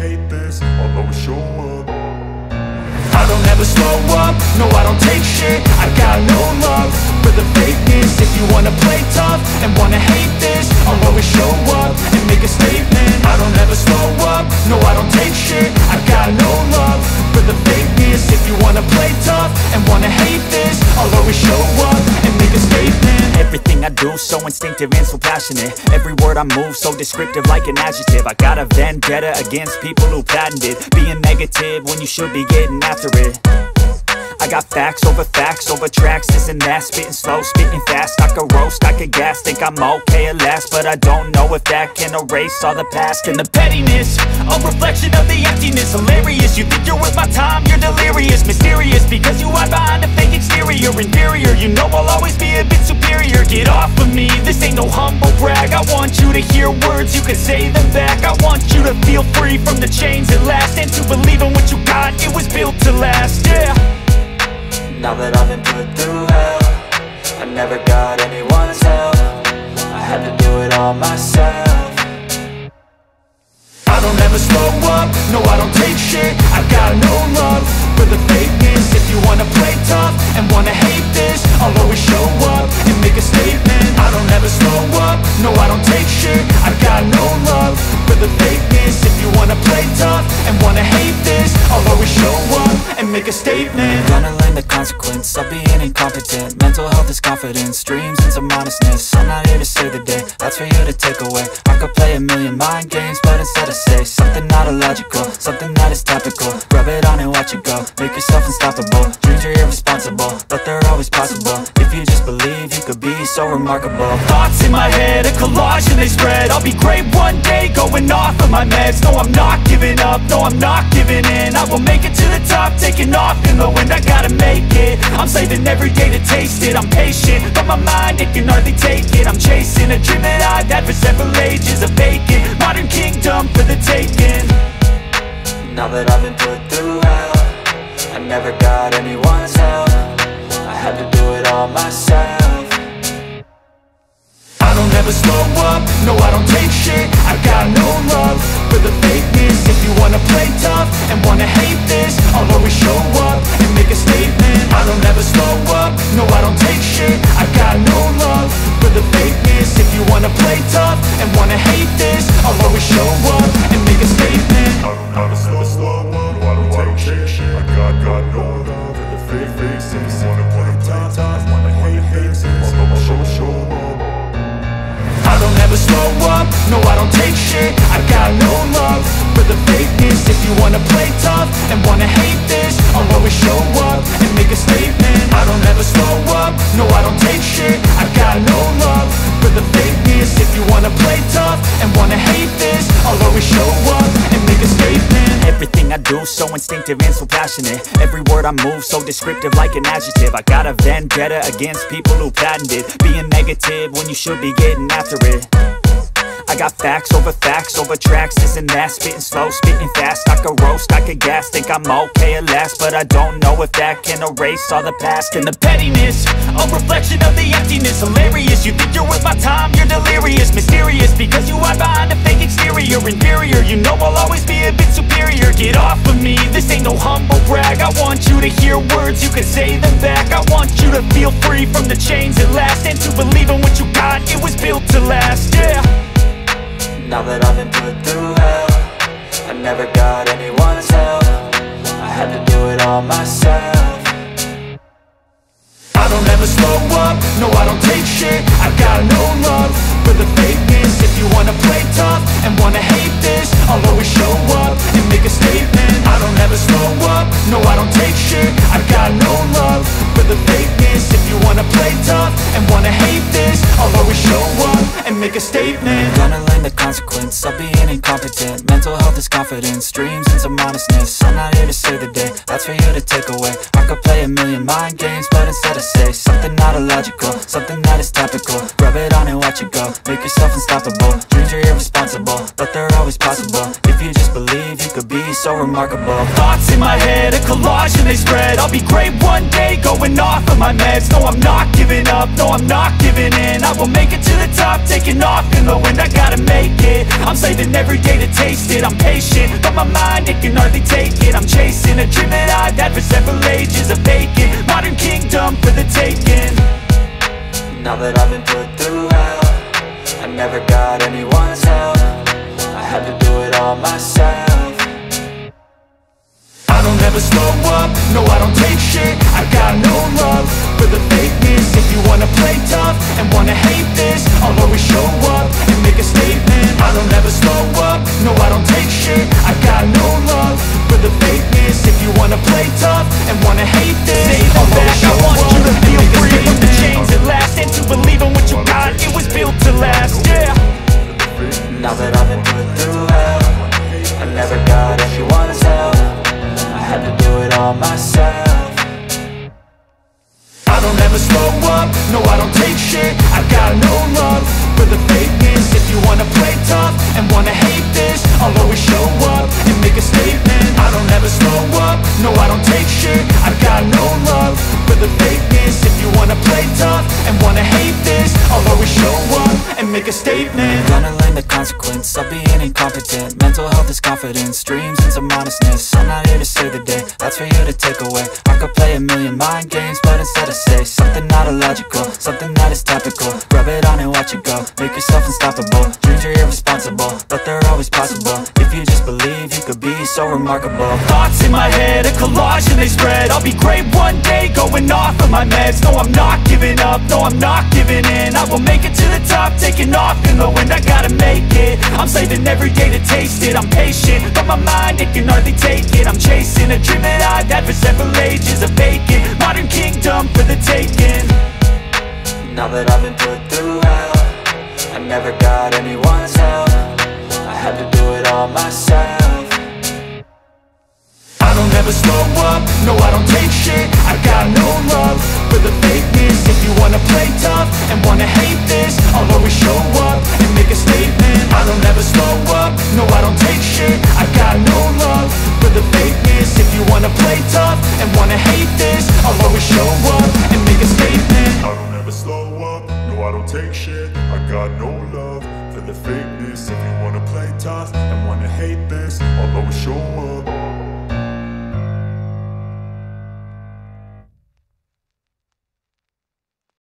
hate this, I'll always show up. I don't ever slow up, no I don't take shit. I got no love for the fakeness. If you wanna play tough and wanna hate this, I'll always show up and make a statement. I don't ever slow up, no I don't take shit. I got no love for the fakeness. If you wanna play tough and wanna hate this, I'll always show up and make a statement. Everything I do so instinctive and so passionate. Every word I move so descriptive like an adjective. I got a vendetta against people who patented being negative when you should be getting after it. I got facts over tracks, this and that. Spitting slow, spitting fast, I could roast, I could gas. Think I'm okay at last, but I don't know if that can erase all the past. And the pettiness, a reflection of the emptiness. Hilarious, you think you're worth my time, you're delirious. Mysterious, because you hide behind a fake exterior. Inferior, you know I'll always be a bit superior. Get off of me, this ain't no humble brag. I want you to hear words, you can say them back. I want you to feel free from the chains at last, and to believe in what you got, it was built to last, yeah. Now that I've been put through hell, I never got anyone's help. I had to do it all myself. I don't ever slow up, no I don't take shit. I got no love for the fakeness. If you wanna play tough and wanna hate this, I'll always show up and make a statement. I don't ever slow up, no I don't take shit. I got no love for the fakeness. If you wanna play tough and wanna hate this, I'll always show up and make a statement. Gonna learn the consequence of being incompetent. Mental health is confidence, dreams and some honestness. I'm not here to save the day, that's for you to take away. I could play a million mind games, but instead I say something not illogical, something that is topical. Rub it on and watch it go, make yourself unstoppable. Dreams are irresponsible, but they're always possible. If you just believe, you could be so remarkable. Thoughts in my head, a collage and they spread. I'll be great one day, going off of my meds. No, I'm not giving up, no, I'm not giving in. I will make it to the top, taking off in the wind. I gotta make it, I'm saving every day to taste it. I'm patient, but my mind, it can hardly take it. I'm chasing a dream that I've had for several ages. A vacant, modern kingdom for the taking. Now that I've been put through hell, I never got anyone's help. I had to do it all myself. I don't ever slow up, no I don't take shit. I got no love for the fakeness. If you wanna play tough and wanna hate this, I'll always show up and make a statement. I don't ever slow up, no I don't take shit. I got no love for the fakeness. If you wanna play tough and wanna hate this, I'll always show up and make a statement. I don't ever slow up, no I don't take shit. I got no love for the fake faces. Wanna play tough, wanna hate this, I'll always show up. I don't ever slow up, no I don't take shit. I got no love for the fakeness. If you wanna play tough and wanna hate this, I'll always show up and make a statement. I don't ever slow up, no I don't take shit. I got no love for the fakeness. If you wanna play tough and wanna hate this, I'll always show up and make a statement. Everything I do so instinctive and so passionate. Every word I move so descriptive like an adjective. I got a vendetta against people who patented being negative when you should be getting after it. I got facts over tracks, this and that. Spitting slow, spitting fast, I could roast, I could gas. Think I'm okay at last, but I don't know if that can erase all the past. And the pettiness, a reflection of the emptiness. Hilarious, you think you're worth my time, you're delirious. Mysterious, because you hide behind a fake exterior. Inferior, you know I'll always be a bit superior. Get off of me, this ain't no humble brag. I want you to hear words, you can say them back. I want you to feel free from the chains at last, and to believe in what you got, it was built to last, yeah. Now that I've been put through hell, I never got anyone's help. I had to do it all myself. I don't ever slow up, no I don't take shit. I got no love for the fakeness. If you wanna play tough and wanna hate this, I'll always show up and make a statement. I don't ever slow up, no I don't take shit. I got no love for the fakeness. If you wanna play tough and wanna hate this, I'll always show up and make a statement. Gonna learn the consequence of being incompetent. Mental health is confidence, dreams and some honestness. I'm not here to save the day, that's for you to take away. I could play a million mind games, but instead I say something not illogical, something that is topical. Rub it on and watch it go, make yourself unstoppable. Dreams are irresponsible, but they're always possible. If you just believe, you could be so remarkable. Thoughts in my head, a collage and they spread. I'll be great one day, going off of my meds. No, I'm not giving up, no, I'm not giving in. I will make it to the top, taking off in the wind. I gotta make it, I'm saving every day to taste it. I'm patient, but my mind, it can hardly take it. I'm chasing a dream that I've had for several ages. A vacant, modern kingdom for the taking. Now that I've been put through hell, I never got anyone's help. I had to do it all myself. I don't ever slow up, no I don't take shit. I got no love for the fakeness. If you wanna play tough and wanna hate this, I'll always show up and make a statement. I don't ever slow up, no I don't take shit. I got no love for the fakeness. If you wanna play tough and wanna hate this, I'll always show up and make a statement. From the chains at last, and to believe in what you got, it was built to last, yeah. Now that I've been put through hell, I never got anyone's help. I had to do it all myself. I don't ever slow up, no I don't take shit. I got no love for the fakeness. If you wanna play tough and wanna hate this, I'll always show up and make a statement. I don't ever slow up, no I don't take shit. I got no love for the fakeness. If you wanna play tough and wanna hate this, I'll always show up and make a statement. Gonna learn the consequence of being incompetent. Mental health is confidence, dreams and some honestness. I'm not here to save the day, that's for you to take away. I could play a million mind games, but instead I say something not illogical, something that is topical. Rub it on and watch it go, make yourself unstoppable. Dreams are irresponsible, but they're always possible. If you just believe, you could be so remarkable. Thoughts in my head, a collage and they spread. I'll be great one day, going off of my meds. No, I'm not giving up, no, I'm not giving in. I will make it to the top, taking off in the wind. I gotta make it, I'm saving every day to taste it. I'm patient, but my mind, it can hardly take it. I'm chasing a dream that I've had for several ages. A vacant, modern kingdom for the taking. Now that I've been put through hell, I never got anyone's help. I had to do it all myself. I don't ever slow up, no I don't take shit. I got no love for the fakeness. If you wanna play tough and wanna hate this, I'll always show up and make a statement. I don't ever slow up, no I don't take shit. I got no love for the fakeness. If you wanna play tough and wanna hate this, I'll always show up and make a statement. I don't ever slow up, no I don't take shit. I got no love for the fakeness. If you wanna play tough and wanna hate this, I'll always show up